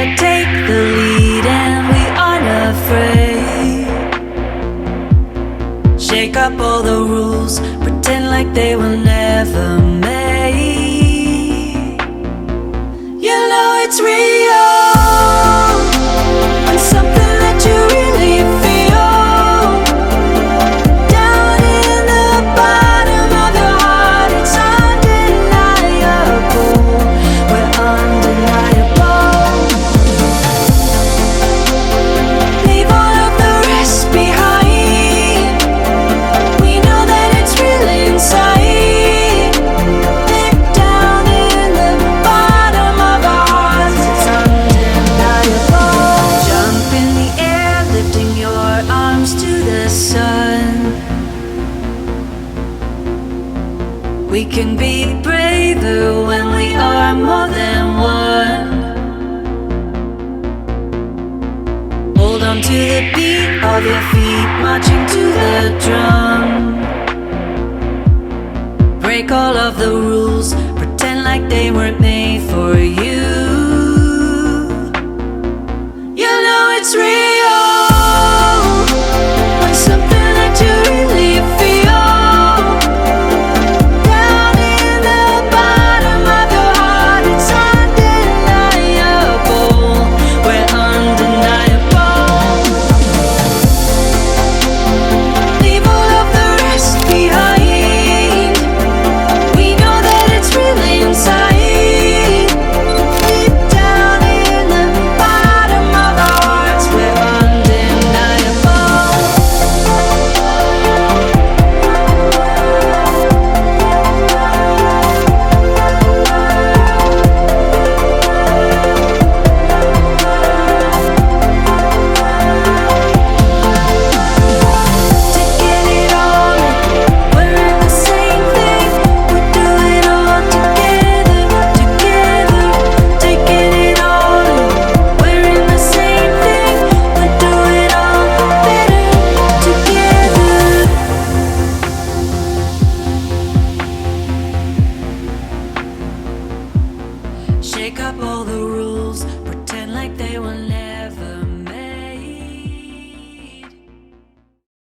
to take the lead and we aren't afraid. Shake up all the rules, pretend like they were never made. You know it's real when something that you really feel down in the bottom of your heart. It's undeniable. We're undeniable. Leave all of the rest behind. We know that it's really inside. Deep down in the bottom of our hearts, it's undeniable. Jump in the air, lifting your arms to the sun. We can be braver when we are more than one. Hold on to the beat of your feet, marching to the drum. Break all of the rules, pretend like they weren't made for you. You know it's real when something that you really feel down in the bottom of your heart. It's undeniable. We're undeniable. Leave all of the rest behind. We know that it's really inside. Deep down in the bottom of our hearts, we're undeniable. Taking it all in, we're in the same thing. We do it all together, together. Taking it all in, we're in the same thing. We do it all better together. Shake up all the rules, pretend like they were never